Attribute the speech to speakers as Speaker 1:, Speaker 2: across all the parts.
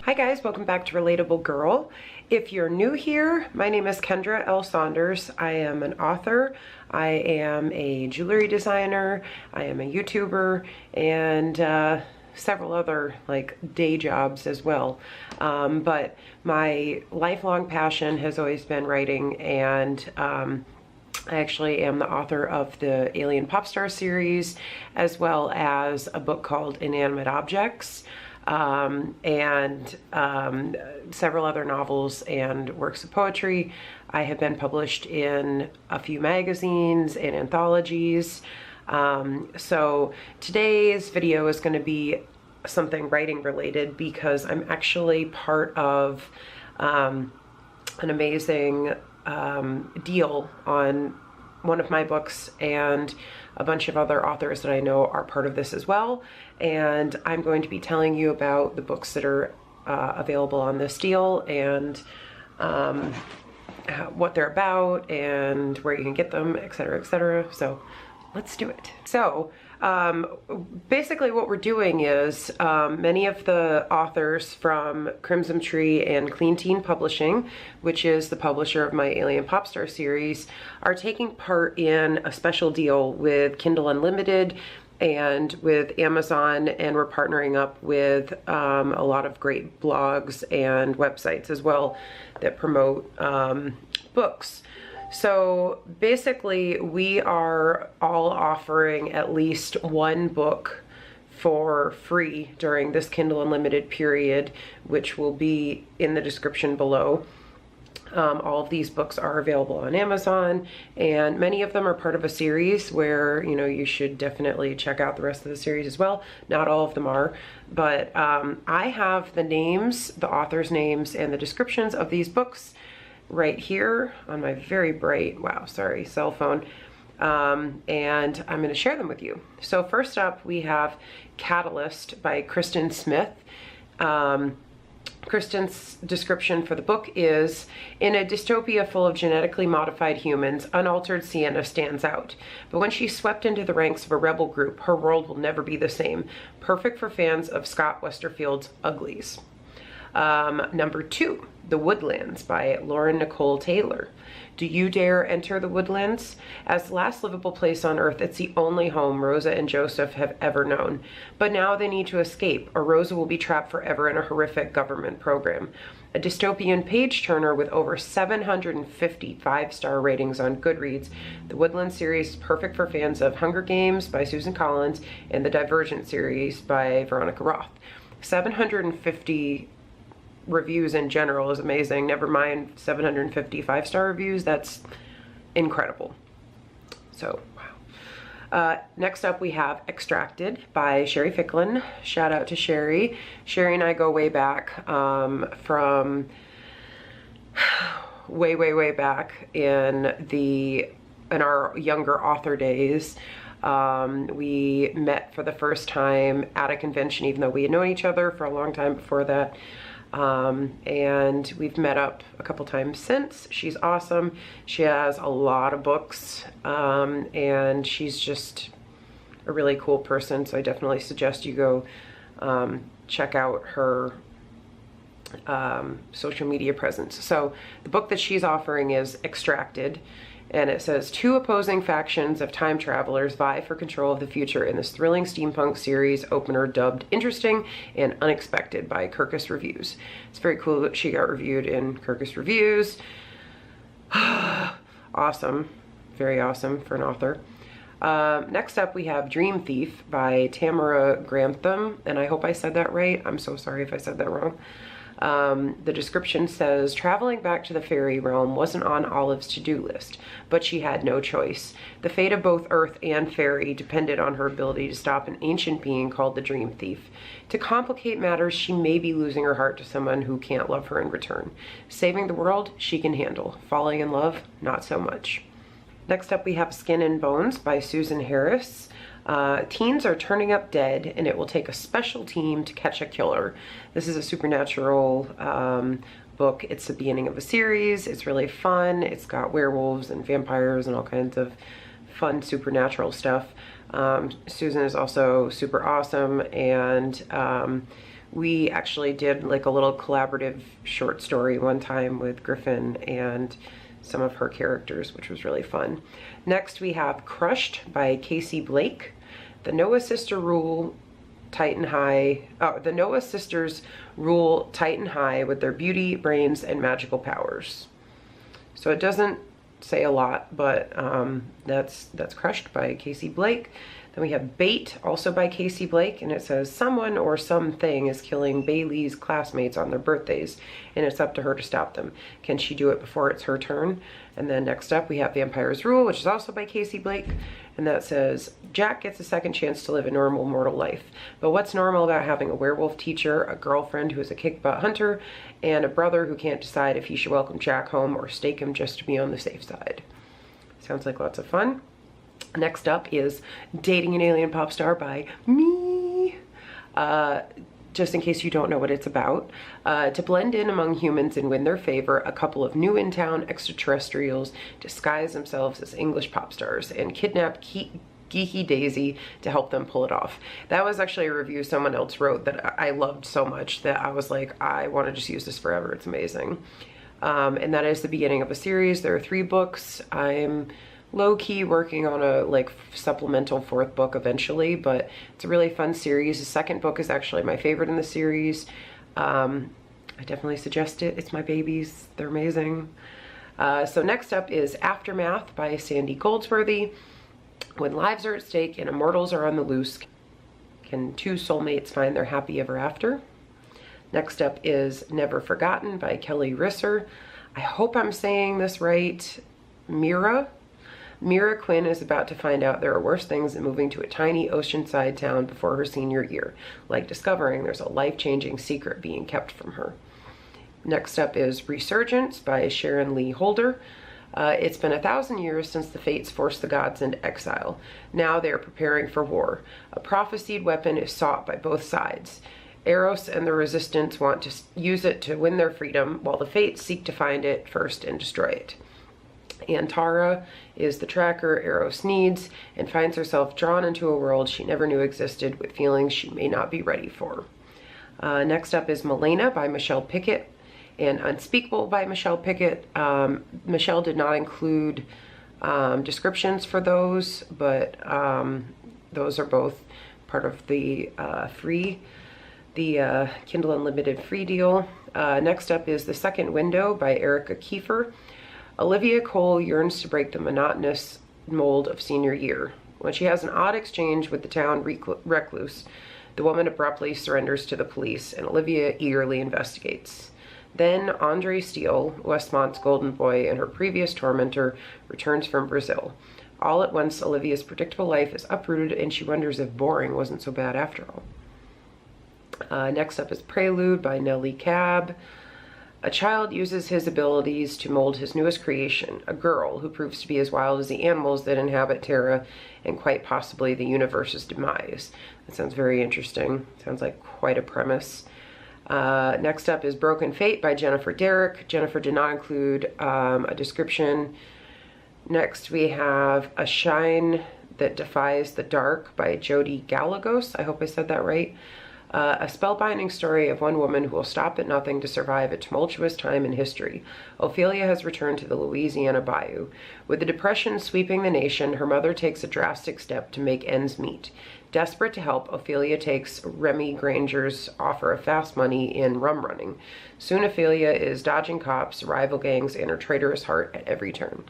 Speaker 1: Hi guys, welcome back to Relatable Girl. If you're new here, my name is Kendra L. Saunders. I am an author, I am a jewelry designer, I am a YouTuber, and several other day jobs as well. But my lifelong passion has always been writing, and I actually am the author of the Alien Pop Star series, as well as a book called Inanimate Objects, and several other novels and works of poetry. I have been published in a few magazines and anthologies. So today's video is going to be something writing related because I'm actually part of an amazing deal on one of my books, and a bunch of other authors that I know are part of this as well. And I'm going to be telling you about the books that are available on this deal, and what they're about and where you can get them, etc., etc. So let's do it. So basically what we're doing is many of the authors from Crimson Tree and Clean Teen Publishing, which is the publisher of my Alien Pop Star series, are taking part in a special deal with Kindle Unlimited and with Amazon, and we're partnering up with a lot of great blogs and websites as well that promote books. So basically we are all offering at least one book for free during this Kindle Unlimited period, which will be in the description below. All of these books are available on Amazon, and many of them are part of a series where, you know, you should definitely check out the rest of the series as well. Not all of them are, but I have the names, the authors' names, and the descriptions of these books right here on my very bright, cell phone, and I'm going to share them with you. So first up, we have Catalyst by Kristen Smith. Kristen's description for the book is, in a dystopia full of genetically modified humans, unaltered Sienna stands out. But when she's swept into the ranks of a rebel group, her world will never be the same. Perfect for fans of Scott Westerfeld's Uglies. Number 2, The Woodlands by Lauren Nicole Taylor. Do you dare enter the Woodlands? As the last livable place on Earth, it's the only home Rosa and Joseph have ever known. But now they need to escape, or Rosa will be trapped forever in a horrific government program. A dystopian page-turner with over 750 5-star ratings on Goodreads, the Woodlands series is perfect for fans of Hunger Games by Susan Collins and the Divergent series by Veronica Roth. 750 reviews in general is amazing. Never mind 750 5-star reviews. That's incredible. So, wow. Next up, we have Extracted by Sherry Ficklin. Shout out to Sherry. Sherry and I go way back, from way back in our younger author days. We met for the first time at a convention, even though we had known each other for a long time before that. And we've met up a couple times since. She's awesome. She has a lot of books, and she's just a really cool person. So I definitely suggest you go check out her social media presence. So the book that she's offering is Extracted. And it says, 2 opposing factions of time travelers vie for control of the future in this thrilling steampunk series opener dubbed Interesting and Unexpected by Kirkus Reviews. It's very cool that she got reviewed in Kirkus Reviews. Awesome. Very awesome for an author. Next up, we have Dream Thief by Tamara Grantham, and I hope I said that right. I'm so sorry if I said that wrong. The description says, traveling back to the fairy realm wasn't on Olive's to-do list, but she had no choice. The fate of both Earth and fairy depended on her ability to stop an ancient being called the Dream Thief. To complicate matters, she may be losing her heart to someone who can't love her in return. Saving the world, she can handle. Falling in love, not so much. Next up, we have Skin and Bones by Susan Harris. Teens are turning up dead, and it will take a special team to catch a killer. This is a supernatural book. It's the beginning of a series. It's really fun. It's got werewolves and vampires and all kinds of fun supernatural stuff. Susan is also super awesome, and We actually did like a little collaborative short story one time with Griffin and some of her characters, which was really fun. Next we have Crushed by Casey Blake. The Noah Sisters rule Titan High with their beauty, brains, and magical powers. So it doesn't say a lot, but that's Crushed by Casey Blake. Then we have Bait, also by Casey Blake, and it says someone or something is killing Bailey's classmates on their birthdays, and it's up to her to stop them. Can she do it before it's her turn? And then next up we have Vampire's Rule, which is also by Casey Blake, and that says Jack gets a second chance to live a normal mortal life. But what's normal about having a werewolf teacher, a girlfriend who is a kick-butt hunter, and a brother who can't decide if he should welcome Jack home or stake him just to be on the safe side? Sounds like lots of fun. Next up is Dating an Alien Pop Star by me. Just in case you don't know what it's about. To blend in among humans and win their favor, a couple of new in-town extraterrestrials disguise themselves as English pop stars and kidnap Geeky Daisy to help them pull it off. That was actually a review someone else wrote that I loved so much that I was like, I want to just use this forever. It's amazing. And that is the beginning of a series. There are 3 books. I'm low-key working on a like supplemental 4th book eventually, but it's a really fun series. The 2nd book is actually my favorite in the series. I definitely suggest it. It's my babies. They're amazing. So next up is Aftermath by Sandy Goldsworthy. When lives are at stake and immortals are on the loose, can 2 soulmates find their happy ever after? Next up is Never Forgotten by Kelly Risser. I hope I'm saying this right. Mira Quinn is about to find out there are worse things than moving to a tiny oceanside town before her senior year, like discovering there's a life-changing secret being kept from her. Next up is Resurgence by Sharon Lee Holder. It's been 1,000 years since the Fates forced the gods into exile. Now they are preparing for war. A prophesied weapon is sought by both sides. Eros and the Resistance want to use it to win their freedom, while the Fates seek to find it first and destroy it. Antara is the tracker Eros needs and finds herself drawn into a world she never knew existed with feelings she may not be ready for. Next up is Milena by Michelle Pickett and Unspeakable by Michelle Pickett. Michelle did not include descriptions for those, but those are both part of the Kindle Unlimited free deal. Next up is The Second Window by Erica Kiefer. Olivia Cole yearns to break the monotonous mold of senior year. When she has an odd exchange with the town recluse, the woman abruptly surrenders to the police, and Olivia eagerly investigates. Then Andre Steele, Westmont's golden boy and her previous tormentor, returns from Brazil. All at once, Olivia's predictable life is uprooted, and she wonders if boring wasn't so bad after all. Next up is Prelude by Nellie Cab. A child uses his abilities to mold his newest creation, a girl who proves to be as wild as the animals that inhabit Terra and quite possibly the universe's demise. That sounds very interesting. Sounds like quite a premise. Next up is Broken Fate by Jennifer Derrick. Jennifer did not include a description. Next we have A Shine That Defies the Dark by Jodi Gallegos. I hope I said that right. A spellbinding story of one woman who will stop at nothing to survive a tumultuous time in history. Ophelia has returned to the Louisiana bayou. With the Depression sweeping the nation, her mother takes a drastic step to make ends meet. Desperate to help, Ophelia takes Remy Granger's offer of fast money in rum running. Soon Ophelia is dodging cops, rival gangs, and her traitorous heart at every turn.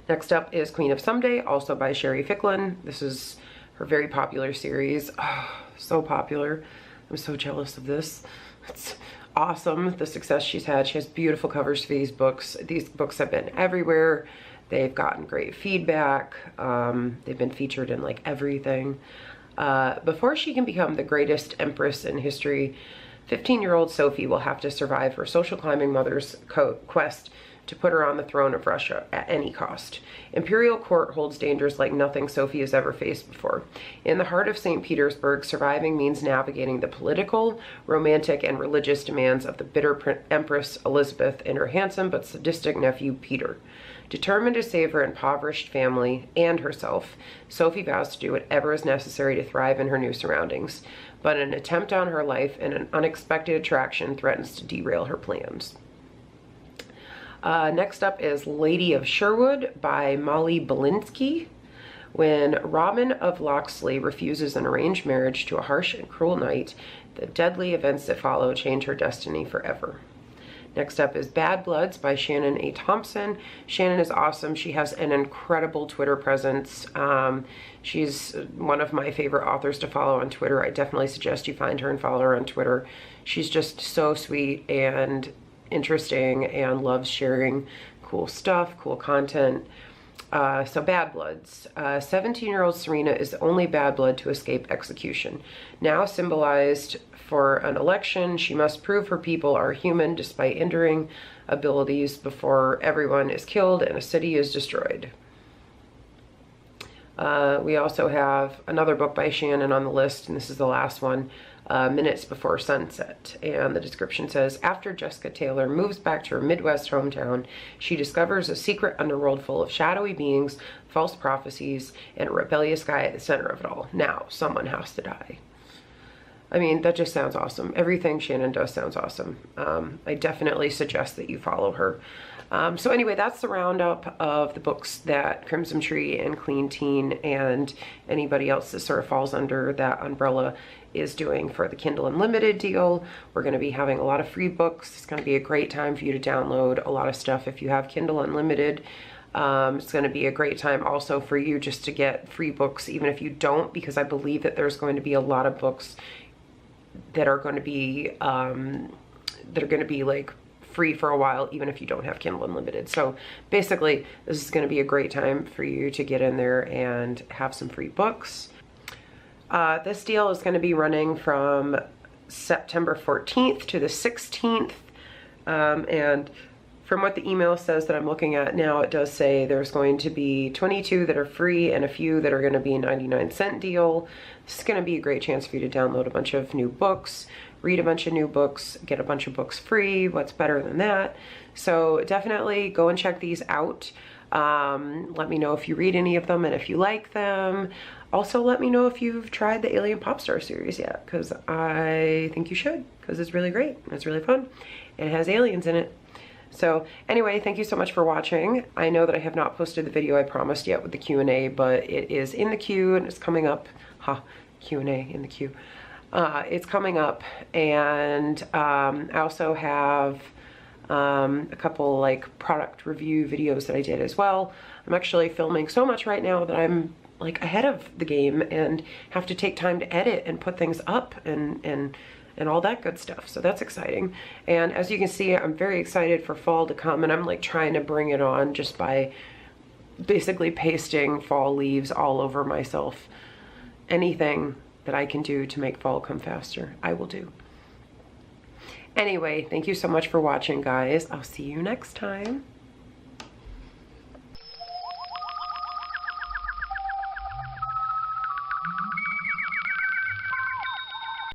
Speaker 1: Next up is Queen of Someday, also by Sherry Ficklin. This is her very popular series. Oh, so popular. I'm so jealous of this. It's awesome, the success she's had. She has beautiful covers for these books. These books have been everywhere. They've gotten great feedback. They've been featured in like everything. Before she can become the greatest empress in history, 15-year-old Sophie will have to survive her social climbing mother's quest to put her on the throne of Russia at any cost. Imperial court holds dangers like nothing Sophie has ever faced before. In the heart of St. Petersburg, surviving means navigating the political, romantic, and religious demands of the bitter Empress Elizabeth and her handsome but sadistic nephew Peter. Determined to save her impoverished family and herself, Sophie vows to do whatever is necessary to thrive in her new surroundings. but an attempt on her life and an unexpected attraction threatens to derail her plans. Next up is Lady of Sherwood by Molly Belinsky. When Robin of Locksley refuses an arranged marriage to a harsh and cruel knight, the deadly events that follow change her destiny forever. Next up is Bad Bloods by Shannon A. Thompson. Shannon is awesome. She has an incredible Twitter presence. She's one of my favorite authors to follow on Twitter. I definitely suggest you find her and follow her on Twitter. She's just so sweet and interesting and loves sharing cool stuff, cool content. So Bad Bloods. 17-year-old Serena is the only bad blood to escape execution. Now symbolized for an election, she must prove her people are human despite enduring abilities before everyone is killed and a city is destroyed. We also have another book by Shannon on the list, and this is the last one, Minutes Before Sunset. And the description says, after Jessica Taylor moves back to her Midwest hometown, she discovers a secret underworld full of shadowy beings, false prophecies, and a rebellious guy at the center of it all. Now, someone has to die. I mean, that just sounds awesome. Everything Shannon does sounds awesome. I definitely suggest that you follow her. So anyway, that's the roundup of the books that Crimson Tree and Clean Teen and anybody else that sort of falls under that umbrella is doing for the Kindle Unlimited deal. We're going to be having a lot of free books. It's going to be a great time for you to download a lot of stuff if you have Kindle Unlimited. It's going to be a great time also for you just to get free books, even if you don't, because I believe that there's going to be a lot of books that are going to be like free for a while, even if you don't have Kindle Unlimited. So basically, this is going to be a great time for you to get in there and have some free books. This deal is going to be running from September 14th to the 16th. And from what the email says that I'm looking at now, it does say there's going to be 22 that are free and a few that are going to be a 99-cent deal. This is going to be a great chance for you to download a bunch of new books, read a bunch of new books, get a bunch of books free. What's better than that? So definitely go and check these out. Let me know if you read any of them and if you like them. Also, let me know if you've tried the Alien Popstar series yet, because I think you should, because it's really great. It's really fun. And it has aliens in it. So anyway, thank you so much for watching. I know that I have not posted the video I promised yet with the Q&A, but it is in the queue and it's coming up. Q&A in the queue. It's coming up, and I also have a couple like product review videos that I did as well. I'm actually filming so much right now that I'm like ahead of the game and have to take time to edit and put things up and all that good stuff. So that's exciting. And as you can see, I'm very excited for fall to come, and I'm like trying to bring it on just by basically pasting fall leaves all over myself. Anything that I can do to make fall come faster, I will do. Anyway, thank you so much for watching, guys. I'll see you next time.